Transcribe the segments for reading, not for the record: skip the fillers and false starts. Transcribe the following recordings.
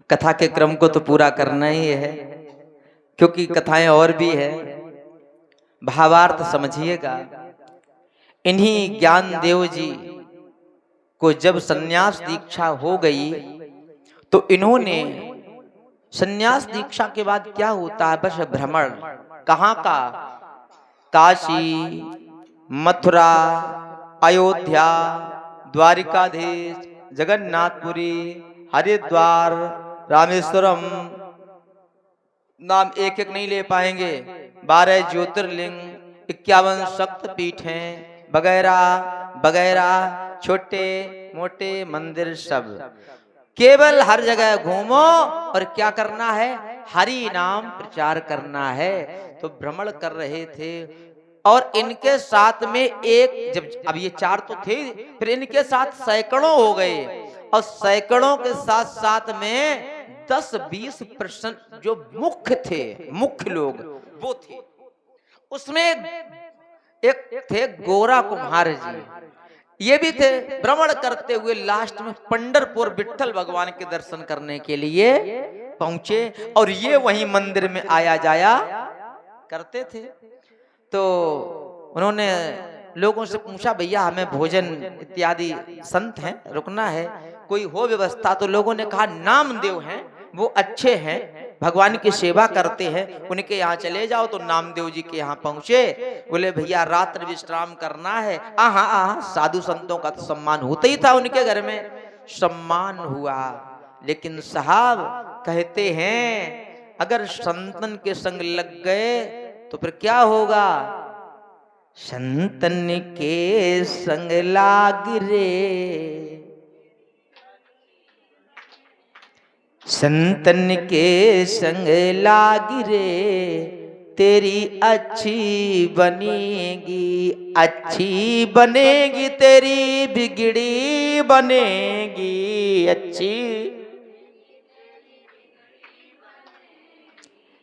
कथा के क्रम को तो पूरा करना ही है, क्योंकि कथाएं और भी है। भावार्थ समझिएगा। इन्हीं ज्ञान देव जी को जब सन्यास दीक्षा हो गई तो इन्होंने सन्यास दीक्षा के बाद क्या होता है, बस भ्रमण। कहाँ का? काशी, मथुरा, अयोध्या, द्वारिकाधीश, जगन्नाथपुरी, हरिद्वार, रामेश्वरम, नाम एक एक नहीं ले पाएंगे। 12 ज्योतिर्लिंग, 51 शक्तिपीठ हैं, वगैरह वगैरह, छोटे मोटे मंदिर सब। केवल हर जगह घूमो और क्या करना है? हरि नाम प्रचार करना है। तो भ्रमण कर रहे थे। और इनके साथ में एक, जब अब ये 4 तो थे, फिर इनके साथ सैकड़ों हो गए। और सैकड़ों के साथ साथ में 10-20% जो मुख्य थे, मुख्य लोग वो थे। उसमें एक थे गोरा कुम्हार जी, ये भी थे। भ्रमण करते हुए लास्ट में पंढरपुर विठल भगवान के दर्शन करने के लिए पहुंचे। और ये वहीं मंदिर में आया जाया करते थे। तो उन्होंने लोगों से पूछा, भैया हमें भोजन इत्यादि, संत हैं, रुकना है, कोई हो व्यवस्था? तो लोगों ने कहा नामदेव हैं, वो अच्छे हैं, भगवान की सेवा करते हैं, उनके यहाँ चले जाओ। तो नामदेव जी के यहाँ पहुंचे। बोले भैया रात्रि विश्राम करना है। आहा, साधु संतों का तो सम्मान होता ही था, उनके घर में सम्मान हुआ। लेकिन साहब कहते हैं अगर संतन के संग लग गए तो फिर क्या होगा? संतन के संग लाग रे, संतन के संग लाग रे, तेरी अच्छी बनेगी, अच्छी बनेगी, तेरी बिगड़ी बनेगी अच्छी।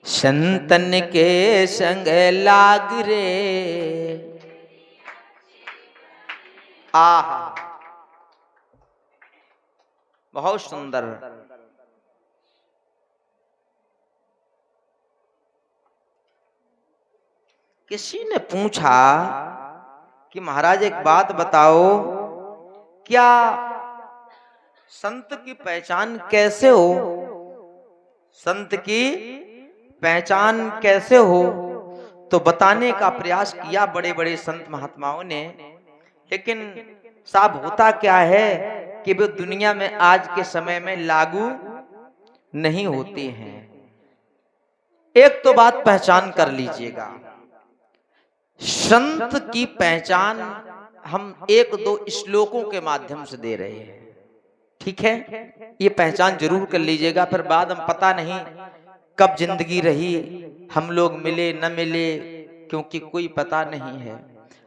संतन के संग लाग रे। आहा, बहुत सुंदर। किसी ने पूछा कि महाराज एक बात बताओ, क्या संत की पहचान कैसे हो? संत की पहचान कैसे हो? तो बताने का प्रयास किया बड़े बड़े संत महात्माओं ने। लेकिन साहब होता क्या है कि वे दुनिया में आज के समय में लागू नहीं होते हैं। एक तो बात पहचान कर लीजिएगा, संत की पहचान हम 1-2 श्लोकों के माध्यम से दे रहे हैं, ठीक है? ये पहचान जरूर कर लीजिएगा। फिर बाद हम पता नहीं कब जिंदगी रही, हम लोग मिले न मिले, क्योंकि कोई पता नहीं है।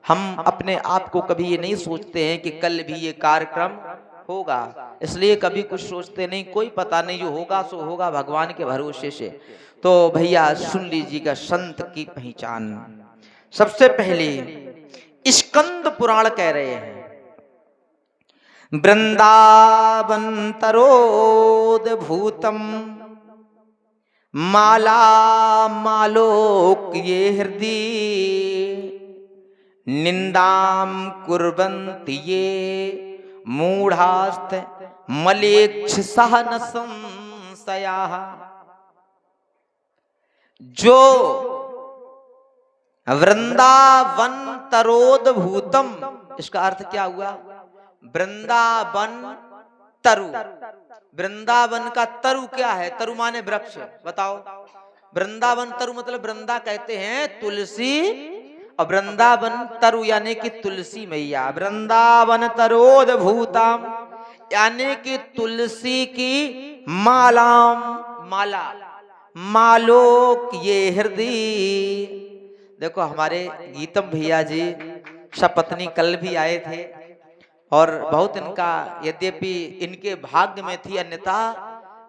हम अपने आप को कभी ये नहीं सोचते हैं कि कल भी ये कार्यक्रम होगा, इसलिए कभी कुछ सोचते नहीं। कोई पता नहीं, जो होगा सो होगा भगवान के भरोसे से। तो भैया सुन लीजिएगा संत की पहचान। सबसे पहले स्कंद पुराण कह रहे हैं, वृंदावन तरोद भूतम माला मालोक ये हृदय निंदाम कुर्वन्ति ये मूढ़ास्त मलेच्छ सहन संशयाः। जो वृंदावन तरोद भूतम, इसका अर्थ क्या हुआ? वृंदावन तरु। वृंदावन का तरु क्या है? तरु माने वृक्ष। बताओ, वृंदावन तरु मतलब वृंदा कहते हैं तुलसी, और वृंदावन तरु यानी कि तुलसी मैया। वृंदावन तरोद भूतम यानी कि तुलसी की मालाम, माला, मालोक ये हृदय। देखो हमारे गीतम भैया जी सपत्नी कल भी आए थे, और बहुत इनका, यद्यपि इनके भाग्य में थी, अन्यथा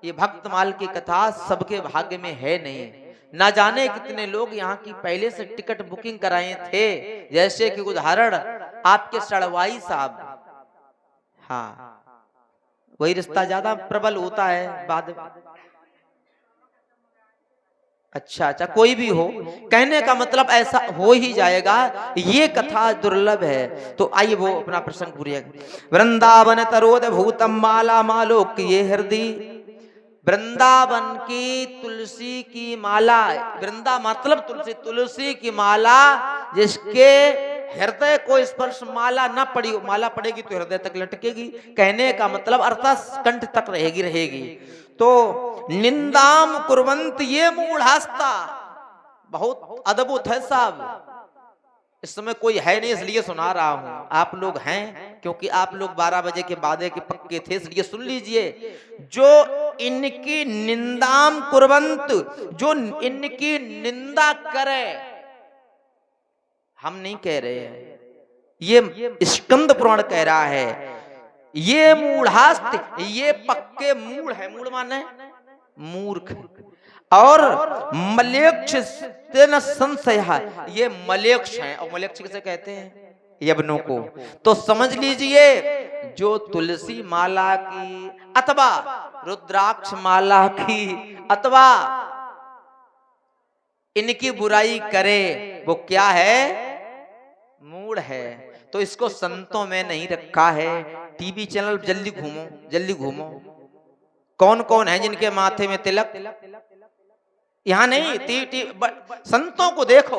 ये भक्तमाल की कथा सबके भाग्य में है नहीं। ना जाने कितने लोग यहाँ की पहले से टिकट बुकिंग कराए थे। जैसे कि उदाहरण आपके सड़वाई साहब, हाँ वही रिश्ता ज्यादा प्रबल होता है बाद। अच्छा अच्छा, कोई भी हो, कहने का मतलब ऐसा हो ही जाएगा, ये कथा दुर्लभ है। तो आइए वो अपना प्रसंग पूरी। वृंदावन तरोद भूतम माला मालोक ये हृदय, वृंदावन की तुलसी की माला, वृंदा मतलब तुलसी, तुलसी की माला जिसके हृदय को स्पर्श माला न पड़ी, माला पड़ेगी तो हृदय तक लटकेगी, कहने का मतलब अर्थात कंठ तक रहेगी रहेगी। तो निंदाम कुर्वंत ये मूढ़ास्ता, बहुत अद्भुत है साहब। इस समय कोई है नहीं इसलिए सुना रहा हूं, आप लोग हैं क्योंकि आप लोग 12 बजे के वादे के पक्के थे, इसलिए सुन लीजिए। जो इनकी निंदाम कुर्वंत, जो इनकी निंदा करे, हम नहीं कह रहे हैं, ये स्कंद पुराण कह रहा है, ये मूढ़ास्त, ये पक्के मूढ़ है, मूढ़ माने मूर्ख, और मलेक्ष न संशय, ये मलेक्ष हैं। और मलेक्ष किसे कहते हैं? यवनों को। तो समझ लीजिए जो तुलसी माला की अथवा रुद्राक्ष माला की अथवा इनकी बुराई करे, वो क्या है? मूढ़ है। तो इसको संतों में नहीं रखा है। टीवी चैनल जल्दी घूमो, जल्दी घूमो, कौन कौन है जिनके माथे में तिलक? यहां नहीं, संतों को देखो।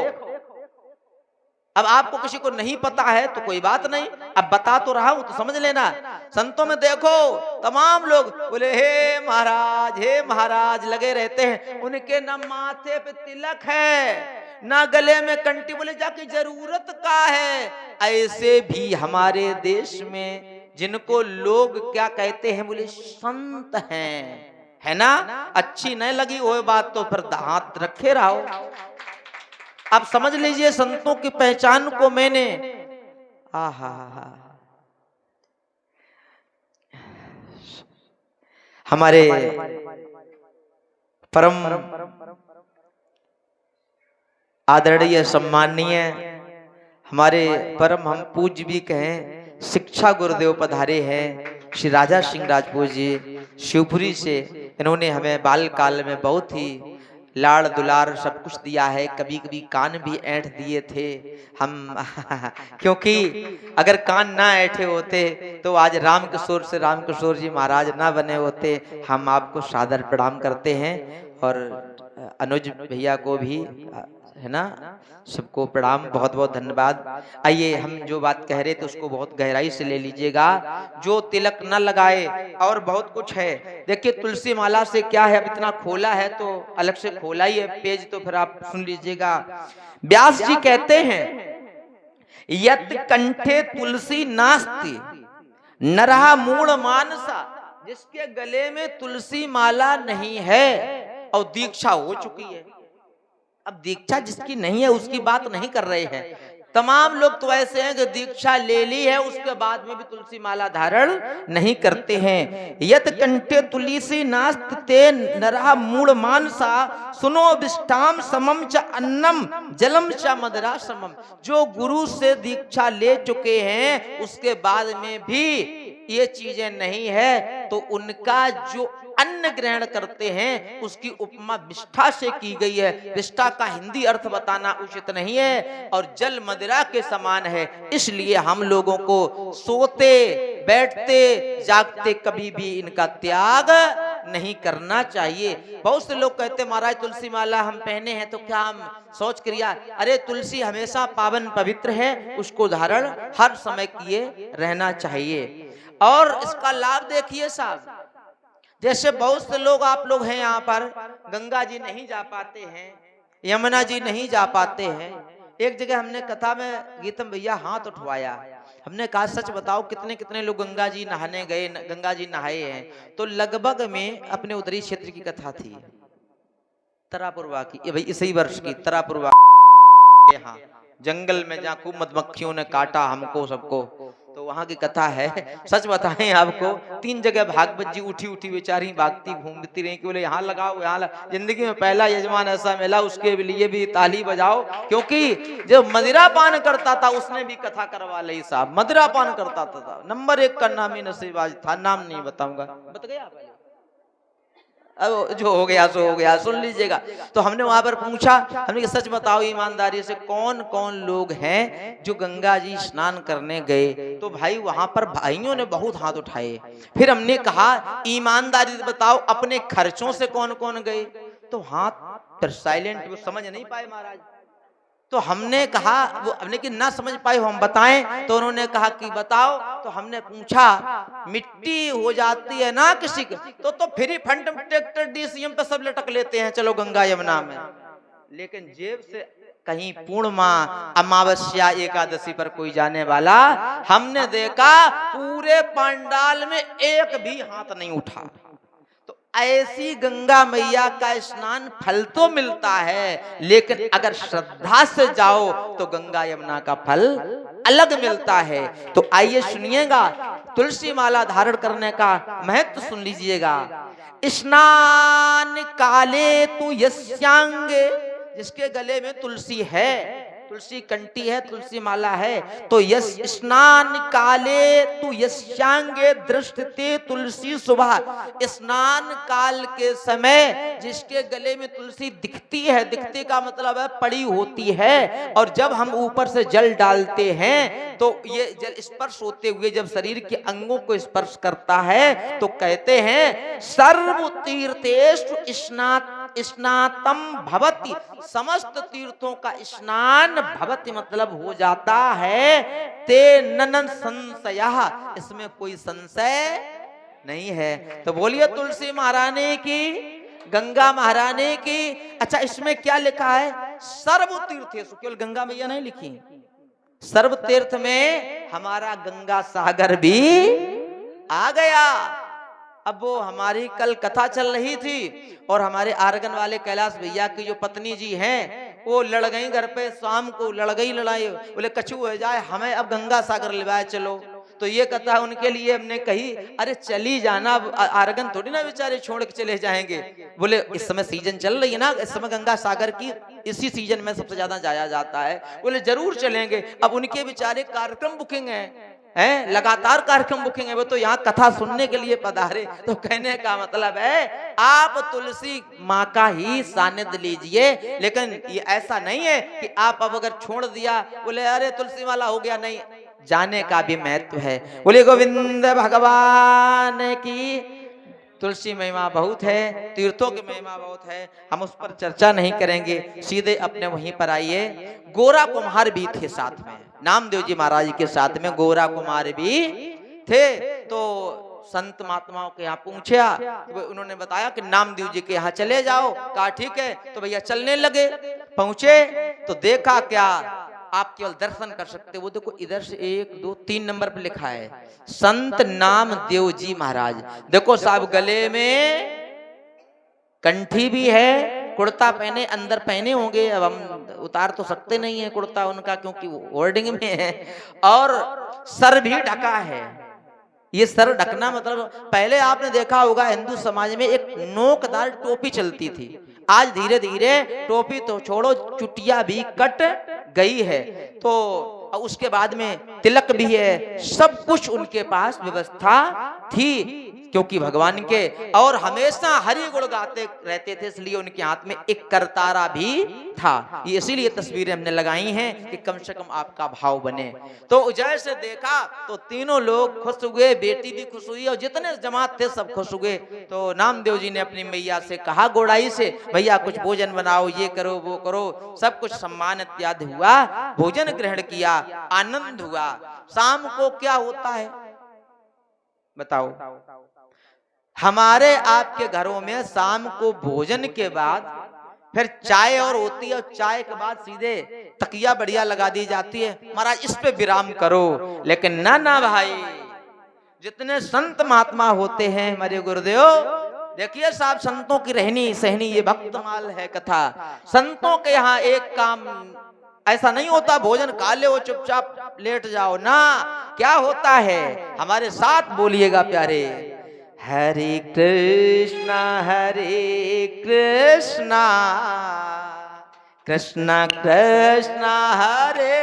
अब आपको किसी को नहीं पता है तो कोई बात नहीं, अब बता तो रहा हूं तो समझ लेना। संतों में देखो तमाम लोग बोले हे महाराज लगे रहते हैं, उनके ना माथे पे तिलक है ना गले में कंठी, बोले जाके जरूरत का है। ऐसे भी हमारे देश में जिनको लोग क्या कहते हैं, बोले संत हैं, है ना? अच्छी नहीं लगी वो बात तो फिर हाथ रखे रहो। आप समझ लीजिए संतों की पहचान को मैंने, आहा हमारे परम आदरणीय सम्माननीय हमारे परम हम पूज्य भी कहें शिक्षा गुरुदेव पधारे हैं श्री राजा सिंह राजपूत जी शिवपुरी से। इन्होंने हमें बाल काल में बहुत ही लाड़ दुलार सब कुछ दिया है, कभी कभी कान भी ऐंठ दिए थे हम क्योंकि अगर कान ना ऐंठे होते तो आज रामकिशोर से रामकिशोर जी महाराज ना बने होते। हम आपको सादर प्रणाम करते हैं और अनुज भैया को भी, है ना, सबको प्रणाम, बहुत बहुत धन्यवाद। आइए हम जो बात कह रहे थे उसको बहुत गहराई से ले लीजिएगा। जो तिलक न लगाए और बहुत कुछ है। देखिए तुलसी माला से क्या है, अब इतना खोला है तो अलग से खोला ही है पेज, तो फिर आप सुन लीजिएगा। व्यास जी कहते हैं यत कंठे तुलसी नास्ति नरहा मूढ़ मानसा, जिसके गले में तुलसी माला नहीं है और दीक्षा हो चुकी है। अब दीक्षा जिसकी नहीं है उसकी बात नहीं कर रहे हैं, तमाम लोग तो ऐसे हैं कि दीक्षा ले ली है उसके बाद में भी तुलसी माला धारण नहीं करते हैं। यत कंठे तुलसी नास्त ते नरहा मूढ़ मानसा सुनो विष्टाम समम च अन्नम जलम च मदरा समम। जो गुरु से दीक्षा ले चुके हैं उसके बाद में भी ये चीजें नहीं है तो उनका जो अन्न ग्रहण करते हैं उसकी उपमा विष्ठा से की गई है। विष्ठा का हिंदी अर्थ बताना उचित नहीं है और जल मदिरा के समान है। इसलिए हम लोगों को सोते बैठते जागते कभी भी इनका त्याग नहीं करना चाहिए। बहुत से लोग कहते महाराज तुलसी माला हम पहने हैं तो क्या हम सोच क्रिया, अरे तुलसी हमेशा पावन पवित्र है, उसको धारण हर समय किए रहना चाहिए। और इसका लाभ देखिए साहब, जैसे बहुत से लोग आप लोग हैं यहाँ पर गंगा जी नहीं जा पाते हैं, यमुना जी नहीं जा पाते हैं। एक जगह हमने कथा में गीतम भैया हाथ उठवाया, हमने कहा सच बताओ कितने कितने लोग गंगा जी नहाने गए, गंगा जी नहाए हैं? तो लगभग में अपने उधरी क्षेत्र की कथा थी तरापुरवा की, ये भाई इसी वर्ष की तरापुरवा, यहाँ जंगल में जहाँ खूब मधुमक्खियों ने काटा हमको सबको, तो वहां की कथा है, सच बताएं आपको 3 जगह भागवत जी उठी उठी बेचारी भागती घूमती रही कि बोले यहाँ लगाओ यहाँ जिंदगी में पहला यजमान ऐसा मिला, उसके लिए भी ताली बजाओ, क्योंकि जो मदिरा पान करता था उसने भी कथा करवा ली साहब। मदिरा पान करता था, नंबर 1 का नामी नसीबाज था, नाम नहीं बताऊंगा, बता गया अब जो हो गया सो हो गया, सुन लीजिएगा। तो हमने वहां पर पूछा, हमने सच बताओ ईमानदारी से कौन कौन लोग हैं जो गंगा जी स्नान करने गए? तो भाई वहां पर भाइयों ने बहुत हाथ उठाए। फिर हमने कहा ईमानदारी से बताओ अपने खर्चों से कौन कौन गए? तो हाथ फिर साइलेंट, वो समझ नहीं पाए महाराज। तो हमने कहा, वो हमने कि ना समझ पाए हम बताएं, तो उन्होंने कहा कि बताओ। तो हमने पूछा मिट्टी हो जाती है ना किसी के तो फ्री फंड ट्रैक्टर डीसीएम पे सब लटक लेते हैं, चलो गंगा यमुना में, लेकिन जेब से कहीं पूर्णिमा अमावस्या एकादशी पर कोई जाने वाला हमने देखा पूरे पंडाल में एक भी हाथ नहीं उठा। ऐसी गंगा मैया का स्नान फल तो मिलता है, लेकिन अगर श्रद्धा से जाओ तो गंगा यमुना का फल अलग मिलता है। तो आइए सुनिएगा तुलसी माला धारण करने का महत्व सुन लीजिएगा। स्नान काले तु यस्यांगे, जिसके गले में तुलसी है, तुलसी कंठी है, तुलसी माला है, तो यस स्नान काले तु यस्यांगे दृष्टते तुलसी सुबह, स्नान काल के समय जिसके गले में तुलसी दिखती है, दिखते का मतलब है पड़ी होती है, और जब हम ऊपर से जल डालते हैं तो ये जल स्पर्श होते हुए जब शरीर के अंगों को स्पर्श करता है तो कहते हैं सर्व तीर्थेषु स्नातम भवति, समस्त तीर्थों का स्नान भवति मतलब हो जाता है, ते ननन संशयः, इसमें कोई संशय नहीं है। तो बोलिए तुलसी महारानी की, गंगा महारानी की। अच्छा इसमें क्या लिखा है? सर्व तीर्थेषु, केवल गंगा मैया नहीं लिखी, सर्व तीर्थ में हमारा गंगा सागर भी आ गया। अब वो हमारी कल कथा चल रही थी और हमारे आरगन वाले कैलाश भैया की जो पत्नी जी हैं वो लड़ गई घर पे, शाम को लड़ गई लड़ाई, बोले कछू हो जाए हमें अब गंगा सागर लिवाए चलो। तो ये कथा उनके लिए हमने कही, अरे चली जाना, आरगन थोड़ी ना बेचारे छोड़ के चले जाएंगे। बोले इस समय सीजन चल रही है ना, इस समय गंगा सागर की इसी सीजन में सबसे ज्यादा जाया जाता है। बोले जरूर चलेंगे। अब उनके बेचारे कार्यक्रम बुकिंग है, लगातार कार्यक्रम बुकिंग है, वो तो यहाँ कथा सुनने के लिए पधारे। तो कहने का मतलब है आप तुलसी माँ का ही सानिध्य लीजिए, लेकिन ये ऐसा नहीं है कि आप अब अगर छोड़ दिया बोले अरे तुलसी वाला हो गया, नहीं, जाने का भी महत्व है। बोले गोविंद भगवान की। तुलसी महिमा बहुत है, तीर्थों की महिमा बहुत है, हम उस पर चर्चा नहीं करेंगे, सीधे अपने वहीं पर आइए। गोरा कुम्हार भी थे साथ में, नामदेव जी महाराज के साथ में गोरा कुम्हार भी थे। तो संत महात्माओं के यहाँ पूछा, तो उन्होंने बताया कि नामदेव जी के यहाँ चले जाओ। कहा ठीक है। तो भैया चलने लगे, पहुंचे तो देखा क्या, आप केवल दर्शन कर सकते हो। वो देखो इधर से 1 2 3 नंबर पे लिखा है संत नामदेव जी महाराज। देखो साहब गले में कंठी भी है, कुर्ता पहने, अंदर पहने होंगे, अब हम उतार तो सकते नहीं है कुर्ता उनका क्योंकि वो होर्डिंग में है, और सर भी ढका है। ये सर ढकना मतलब पहले आपने देखा होगा हिंदू समाज में एक नोकदार टोपी चलती थी, आज धीरे धीरे टोपी तो छोड़ो चुटिया भी कट गई है। तो उसके बाद में तिलक भी है, सब कुछ उनके पास व्यवस्था थी क्योंकि भगवान के और हमेशा हरि गुण गाते रहते थे, इसलिए उनके हाथ में एक करतारा भी था। ये इसीलिए तस्वीरें हमने लगाई हैं कि कम से कम आपका भाव बने। तो जैसे देखा तो तीनों लोग खुश हुए, बेटी भी खुश हुई और जितने जमात थे सब खुश हुए। तो नामदेव जी ने अपनी मैया से कहा गोड़ाई से, भैया कुछ भोजन बनाओ, ये करो वो करो, सब कुछ सम्मान इत्यादि हुआ, भोजन ग्रहण किया, आनंद हुआ। शाम को क्या होता है बताओ? हमारे आपके घरों में शाम को भोजन के बाद फिर चाय और होती है, और चाय के बाद सीधे तकिया बढ़िया लगा दी जाती है, महाराज इस पे विराम करो। लेकिन ना भाई, जितने संत महात्मा होते हैं हमारे गुरुदेव, देखिए साहब संतों की रहनी सहनी ये भक्तमाल है कथा। संतों के यहाँ एक काम ऐसा नहीं होता भोजन खा ले चुपचाप लेट जाओ ना। क्या होता है, हमारे साथ बोलिएगा प्यारे, हरे कृष्णा कृष्णा कृष्णा हरे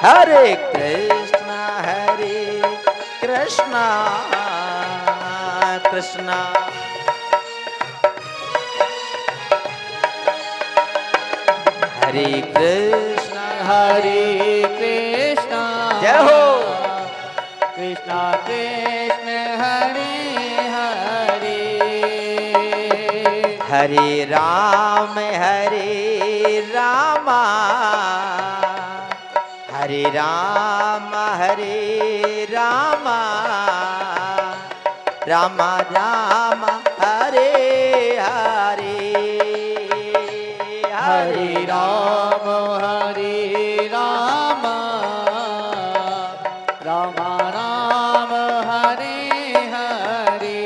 हरे, हरे कृष्णा कृष्णा हरे कृष्णा जय हो, कृष्णा कृष्ण हरे हरे, हरे राम हरे राम राम राम हरे हरे, हरे राम राम राम हरे हरे।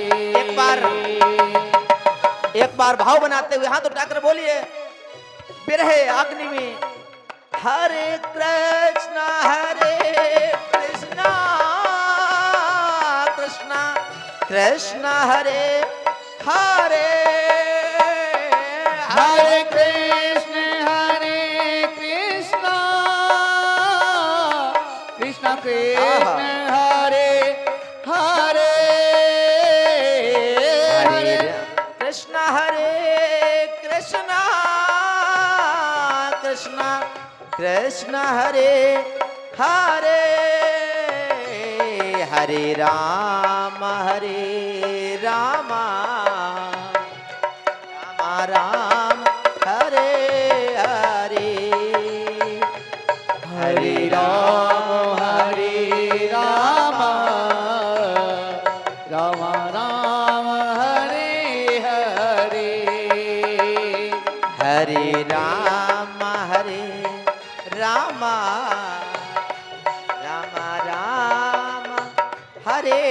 एक बार भाव बनाते हुए हाथ उठाकर बोलिए, बिरहे अग्नि में, हरे कृष्णा कृष्णा कृष्णा हरे हरे, हरे कृष्ण कृष्णा कृष्ण हरे हरे, हरे कृष्णा कृष्णा कृष्णा हरे हरे, हरे राम राम राम हरे हरे, हरे राम राम राम हरे हरे, हरे राम राम राम हरे।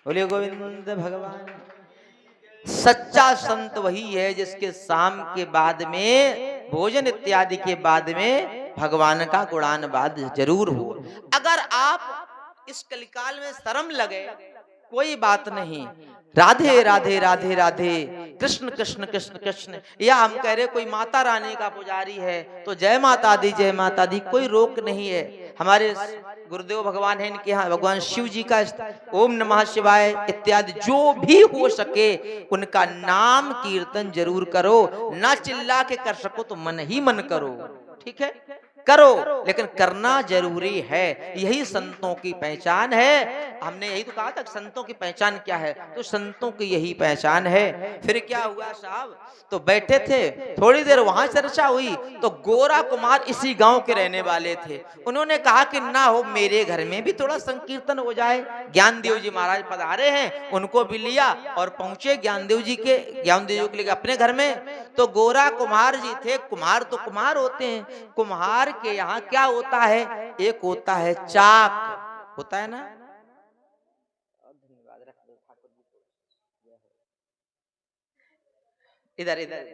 बोलिए गोविंद भगवान। सच्चा संत वही है जिसके शाम के बाद में, भोजन इत्यादि के बाद में भगवान का गुणानुवाद जरूर हो। अगर आप इस कलिकाल में शर्म लगे कोई बात नहीं, राधे राधे राधे राधे, कृष्ण कृष्ण कृष्ण कृष्ण, या हम कह रहे कोई माता रानी का पुजारी है तो जय माता दी जय माता दी, कोई रोक नहीं है। हमारे गुरुदेव भगवान है, इनके यहाँ भगवान शिव जी का ओम नमः शिवाय इत्यादि जो भी हो सके उनका नाम कीर्तन जरूर करो, ना चिल्ला के कर सको तो मन ही मन करो, ठीक है, करो, लेकिन करना जरूरी है। यही संतों की पहचान है। हमने यही तो कहा था संतों की पहचान क्या है, तो संतों की यही पहचान है। फिर क्या हुआ साहब, तो बैठे थे, थोड़ी देर वहां चर्चा हुई तो गोरा कुमार इसी गांव के रहने वाले थे। उन्होंने कहा कि ना हो मेरे घर में भी थोड़ा संकीर्तन हो जाए। ज्ञानदेव जी महाराज पधारे हैं, उनको भी लिया और पहुंचे ज्ञानदेव जी के लेके अपने घर में। तो गोरा कुमार जी थे, कुमार तो कुमार होते हैं, कुम्हार के यहाँ क्या होता है, एक होता है चाक, होता है ना, इधर इधर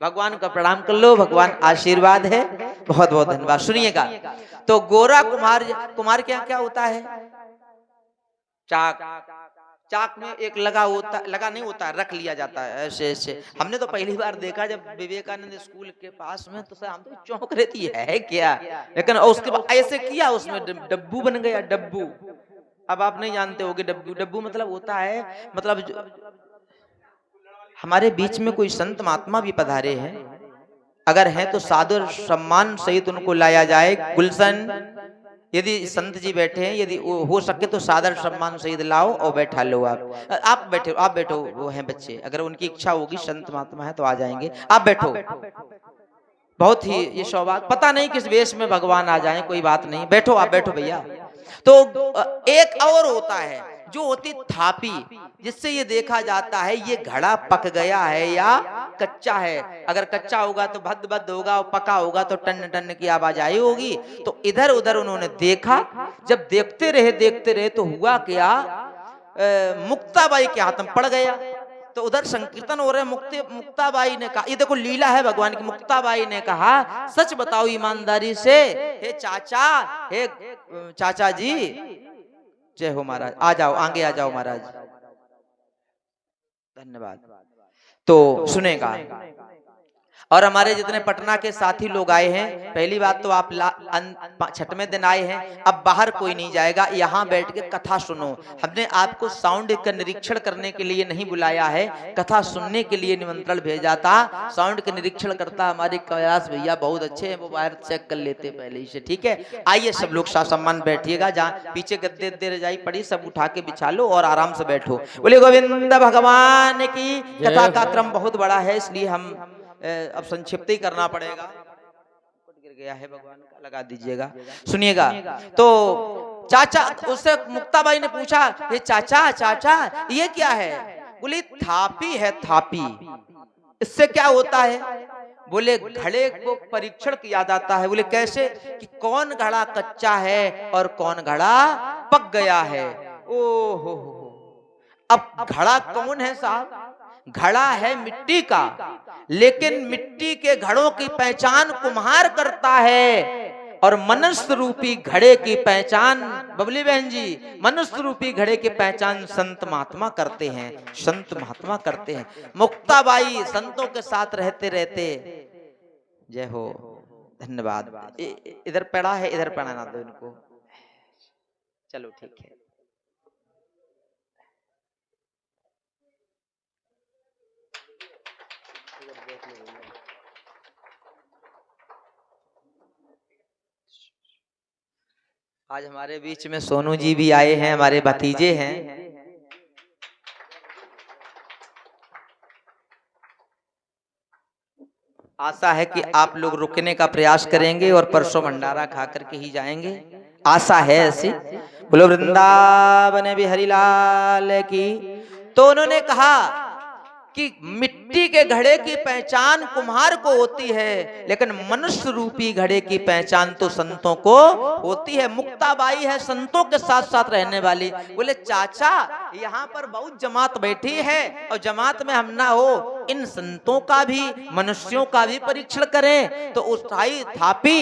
भगवान का प्रणाम कर लो, भगवान आशीर्वाद है, बहुत बहुत धन्यवाद। सुनिएगा, तो गोरा कुमार के यहाँ क्या होता है, चाक। चाक में एक लगा नहीं होता, रख लिया जाता है ऐसे ऐसे। हमने तो पहली बार देखा जब विवेकानंद स्कूल के पास में, तो हम तो चौंक रहती है क्या, लेकिन उसके बाद ऐसे किया, उसमें डब्बू बन गया, डब्बू। अब आप नहीं जानते होगे डब्बू, डब्बू मतलब होता है, मतलब हमारे बीच में कोई संत महात्मा भी पधारे हैं, अगर है तो सादर सम्मान सहित उनको लाया जाए। गुलशन, यदि संत जी बैठे हैं, यदि हो सके तो सादर सम्मान सहित लाओ और बैठा लो। आप बैठो, वो हैं बच्चे, अगर उनकी इच्छा होगी, संत महात्मा है तो आ जाएंगे, आप बैठो। बहुत ही ये सौभाग्य, पता नहीं किस वेश में भगवान आ जाएं, कोई बात नहीं, बैठो, आप बैठो भैया। तो एक और होता है जो होती थापी, जिससे ये देखा जाता है ये घड़ा पक गया है या कच्चा है। अगर कच्चा होगा तो भद भद होगा, और पका होगा तो टन टन की आवाज आई होगी। तो इधर उधर उन्होंने देखा, जब देखते रहे तो हुआ क्या, मुक्ताबाई के हाथ में पड़ गया। तो उधर संकीर्तन हो रहे, मुक्ताबाई ने कहा, ये देखो लीला है भगवान की, मुक्ताबाई ने कहा सच बताओ ईमानदारी से, हे चाचा, हे चाचा जी, जय हो महाराज, आ जाओ, आगे आ जाओ महाराज, धन्यवाद। तो सुनेगा, और हमारे जितने पटना के साथी लोग आए हैं, पहली बात तो आप 6वें दिन आए हैं, अब बाहर कोई नहीं जाएगा, यहाँ बैठ के कथा सुनो। हमने आपको साउंड का निरीक्षण करने के लिए नहीं बुलाया है, कथा सुनने के लिए निमंत्रण भेजा था। साउंड का निरीक्षण करता हमारे कैलाश भैया बहुत अच्छे हैं, वो बाहर चेक कर लेते पहले ही से, ठीक है। आइए सब लोग सासम्मान बैठिएगा, जहाँ पीछे गद्दे दे रजाई पड़ी सब उठा के बिछा लो और आराम से बैठो। बोले गोविंद भगवान की। कथा का क्रम बहुत बड़ा है, इसलिए हम अब संक्षिप्त ही करना पड़ेगा। गिर गया है भगवान का, लगा दीजिएगा, सुनिएगा। तो चाचा, उससे मुक्ताबाई ने पूछा, ये चाचा चाचा ये क्या है? बोले थापी है, थापी। इससे क्या होता है? बोले घड़े को परीक्षण किया जाता है। बोले कैसे? कि कौन घड़ा कच्चा है और कौन घड़ा पक गया है। ओहो, अब घड़ा कौन है साहब? घड़ा है मिट्टी का, लेकिन मिट्टी के घड़ों की पहचान कुम्हार करता है, और मनुष्य रूपी घड़े की पहचान, बबली बहन जी, मनुष्य रूपी घड़े की पहचान संत महात्मा करते हैं, संत महात्मा करते हैं। मुक्ताबाई संतों के साथ रहते रहते, जय हो, धन्यवाद। इधर पड़ा है, इधर पढ़ाना दो इनको, चलो ठीक है। आज हमारे बीच में सोनू जी भी आए हैं, हमारे भतीजे हैं। आशा है कि आप लोग रुकने का प्रयास करेंगे और परसों भंडारा खा करके ही जाएंगे, आशा है ऐसी। बोलो वृंदावन बिहारी लाल की। तो उन्होंने कहा कि मिट्टी के घड़े की पहचान कुम्हार को होती है, लेकिन मनुष्य रूपी घड़े की पहचान तो संतों को होती है। मुक्ताबाई है संतों के साथ साथ रहने वाली। बोले चाचा, यहाँ पर बहुत जमात बैठी है, और जमात में हम ना हो, इन संतों का भी, मनुष्यों का भी परीक्षण करें। तो उठाई थापी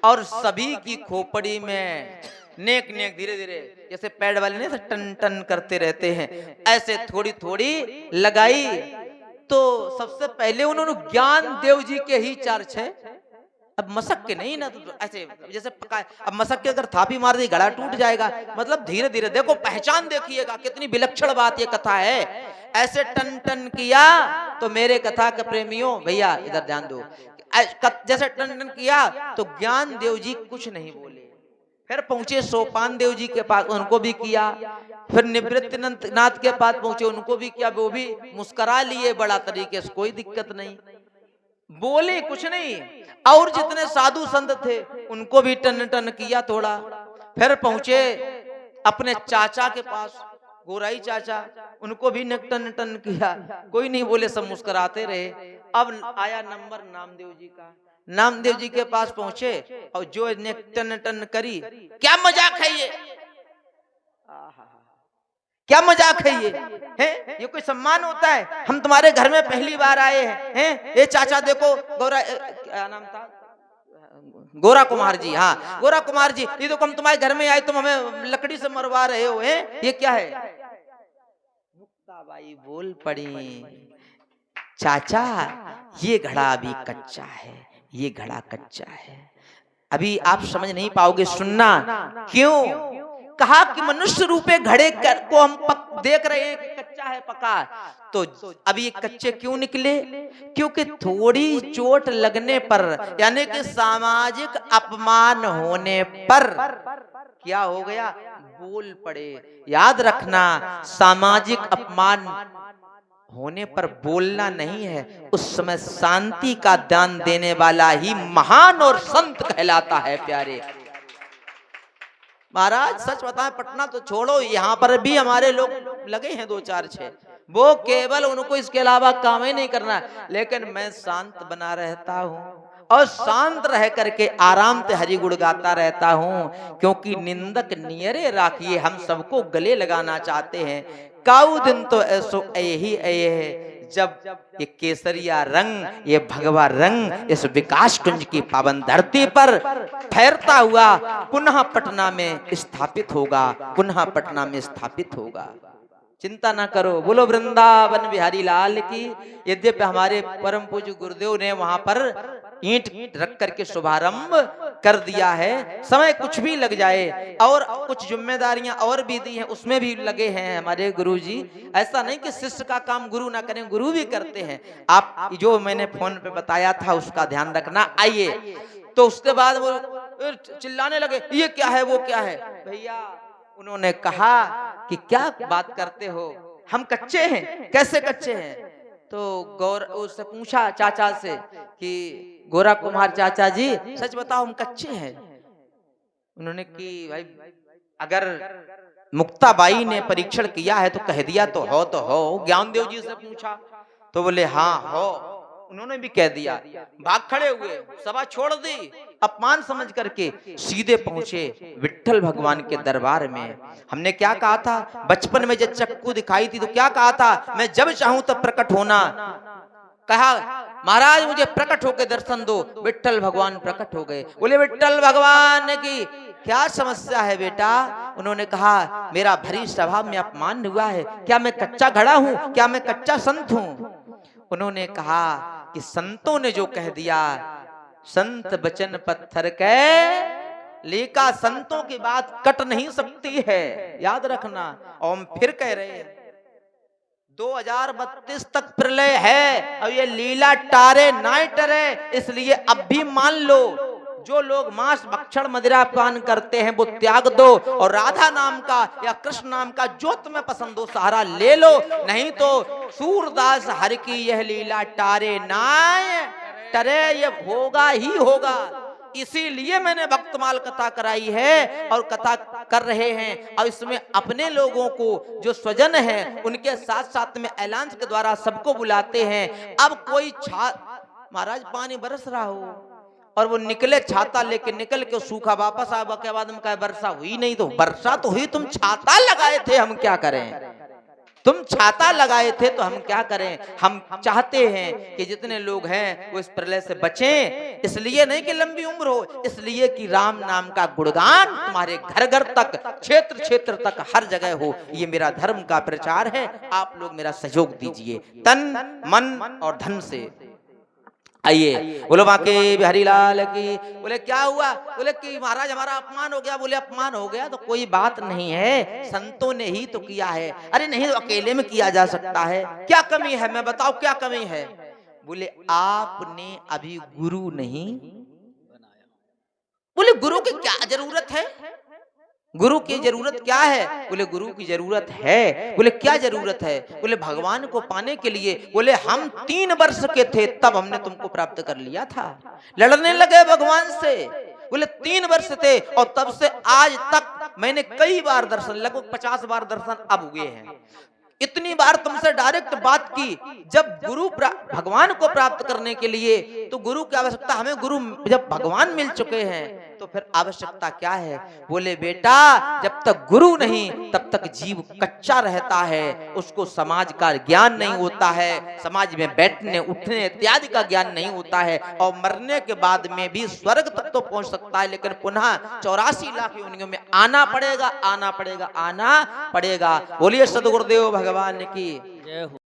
और सभी की खोपड़ी में नेक नेक धीरे धीरे, जैसे पैड वाले ने टन टन करते रहते हैं, ऐसे थोड़ी थोड़ी लगाई। तो सबसे पहले उन्होंने ज्ञान देव जी के ही 4-6, अब मसक के नहीं ना, तो ऐसे जैसे पका, अब मसक के अगर थापी मार दी घड़ा टूट जाएगा, मतलब धीरे धीरे देखो, पहचान देखिएगा कितनी विलक्षण बात ये कथा है। ऐसे टन टन किया तो मेरे कथा के प्रेमियों, भैया इधर ध्यान दो, जैसे टन टन किया तो ज्ञान देव जी कुछ नहीं बोले। फिर पहुंचे सोपान देव जी के पास, उनको भी किया। फिर निवृत्तिनाथ नाथ के पास पहुंचे, उनको भी किया, वो भी मुस्कुरा लिए बड़ा तरीके से, कोई दिक्कत नहीं, बोले कुछ नहीं। और जितने साधु संत थे उनको भी टन टन किया थोड़ा। फिर पहुंचे अपने चाचा के पास, गोराई चाचा, उनको भी टन टन किया, कोई नहीं बोले, सब मुस्कुराते रहे। अब आया नंबर नामदेव जी का। नामदेव जी के पास पहुंचे और जो ने टन टन करी, क्या मजाक है ये, क्या मजाक है ये, है ये कोई सम्मान होता है? हम तुम्हारे घर में पहली बार आए हैं, ये चाचा देखो, गोरा, क्या नाम था, गोरा कुमार जी, हाँ गोरा कुमार जी, ये तो हम तुम्हारे घर में आए, तुम हमें लकड़ी से मरवा रहे हो, हैं ये क्या है? मुक्ताबाई बोल पड़ी, चाचा ये घड़ा अभी कच्चा है, ये घड़ा कच्चा है, अभी आप समझ नहीं पाओगे, सुनना। क्यों? कहा कि मनुष्य रूपे घड़े को हम देख रहे हैं कि कच्चा है पका, तो अभी ये कच्चे क्यों निकले? क्योंकि थोड़ी चोट लगने पर, यानी कि सामाजिक अपमान होने पर क्या हो गया? बोल पड़े। याद रखना, सामाजिक अपमान होने पर बोलना नहीं है, उस समय शांति का दान देने वाला ही महान और संत कहलाता है। प्यारे महाराज सच बताएं, पटना तो छोड़ो, यहाँ पर भी हमारे लोग लगे हैं 2-4-6, वो केवल उनको इसके अलावा काम ही नहीं करना, लेकिन मैं शांत बना रहता हूँ और शांत रह करके आराम से हरि गुण गाता रहता हूँ, क्योंकि निंदक नियरे राखिए हम सबको गले लगाना चाहते हैं। काऊ दिन तो ऐसो यही है जब ये केसरिया रंग, ये भगवा रंग इस विकास कुंज की पावन धरती पर फैरता हुआ पुनः पटना में स्थापित होगा, पुनः पटना में स्थापित होगा। चिंता ना करो, बोलो वृंदावन बिहारी लाल की। यद्यपि हमारे परम पूज्य गुरुदेव ने वहां पर ईंट रख करके शुभारंभ कर दिया है, समय कुछ भी लग जाए और कुछ जिम्मेदारियां और भी दी हैं, उसमें भी लगे हैं हमारे गुरुजी। ऐसा नहीं कि शिष्य का काम गुरु ना करें, गुरु भी करते हैं। आप जो मैंने फोन पे बताया था उसका ध्यान रखना। आइए, तो उसके बाद वो चिल्लाने लगे, ये क्या है, वो क्या है। भैया उन्होंने कहा कि क्या बात करते हो, हम कच्चे हैं। कैसे कच्चे हैं? तो गौर उससे पूछा चाचा से कि गोरा कुमार चाचा जी सच बताओ हम कच्चे हैं। उन्होंने कि भाई अगर मुक्ताबाई ने परीक्षण किया है तो कह दिया तो हो। ज्ञानदेव जी से पूछा तो बोले हाँ हो, उन्होंने भी कह दिया। भाग खड़े हुए, सभा छोड़ दी, अपमान समझ करके सीधे पहुंचे विट्ठल भगवान के दरबार में। हमने क्या कहा था, बचपन में जब चक्कू दिखाई थी तो क्या कहा था, मैं जब चाहूं तब प्रकट होना। कहा महाराज मुझे प्रकट होकर दर्शन दो। विट्ठल भगवान प्रकट हो गए। बोले विट्ठल भगवान की क्या समस्या है बेटा? उन्होंने कहा मेरा भरी सभा में अपमान हुआ है, क्या मैं कच्चा घड़ा हूं, क्या मैं कच्चा संत हूं? उन्होंने कहा कि संतों ने जो कह दिया, संत बचन पत्थर के लेका, संतों की बात कट नहीं सकती है, याद रखना। और हम फिर कह रहे हैं 2032 तक प्रलय है और ये लीला टारे ना टरे, इसलिए अब भी मान लो जो लोग मांस भक्षण मदिरा पान करते हैं वो त्याग दो और राधा नाम का या कृष्ण नाम का जो तुम्हें पसंद हो सहारा ले लो, नहीं तो सूरदास हर की यह लीला टारे नाय टरे, ये होगा ही होगा। इसीलिए मैंने भक्तमाल कथा कराई है और कथा कर रहे हैं, और इसमें अपने लोगों को जो स्वजन है उनके साथ साथ में ऐलान के द्वारा सबको बुलाते हैं। अब कोई महाराज पानी बरस रहा हो और वो निकले छाता लेके, निकल के सूखा वापस आया के बाद हम कहे वर्षा हुई नहीं, तो वर्षा तो हुई, तुम छाता लगाए थे, हम क्या करें? तुम छाता लगाए थे तो हम क्या करें? हम चाहते हैं कि जितने लोग हैं वो इस प्रलय से बचें, इसलिए नहीं कि लंबी उम्र हो, इसलिए कि राम नाम का गुणगान तुम्हारे घर घर तक, क्षेत्र क्षेत्र तक, हर जगह हो। ये मेरा धर्म का प्रचार है, आप लोग मेरा सहयोग दीजिए तन मन और धन से। आइए, बोलो बाके बिहारी लाल की। बोले क्या हुआ? बोले कि महाराज हमारा अपमान हो गया। बोले अपमान हो गया तो कोई बात नहीं है, संतों ने ही तो किया है। अरे नहीं तो अकेले में किया जा सकता है, क्या कमी है? मैं बताओ क्या कमी है? बोले आपने अभी गुरु नहीं बनाया। बोले गुरु की क्या जरूरत है? गुरु की जरूरत क्या है? बोले गुरु की जरूरत है। बोले क्या जरूरत है? बोले भगवान को पाने के लिए। बोले हम 3 वर्ष के थे तब हमने तुमको प्राप्त कर लिया था, लड़ने लगे भगवान से। बोले 3 वर्ष थे और तब से आज तक मैंने कई बार दर्शन, लगभग 50 बार दर्शन अब हुए हैं। इतनी बार तुमसे डायरेक्ट बात की। जब गुरु भगवान को प्राप्त करने के लिए तो गुरु की आवश्यकता, हमें गुरु जब भगवान मिल चुके हैं तो फिर आवश्यकता क्या है? बोले बेटा जब तक गुरु नहीं तब तक जीव कच्चा रहता है, उसको समाज का ज्ञान नहीं होता है, समाज में बैठने उठने इत्यादि का ज्ञान नहीं होता है, और मरने के बाद में भी स्वर्ग तक तो पहुंच सकता है, लेकिन पुनः 84 लाख योनियों में आना पड़ेगा, आना पड़ेगा, आना पड़ेगा। बोलिए सदगुरुदेव भगवान की जय हो।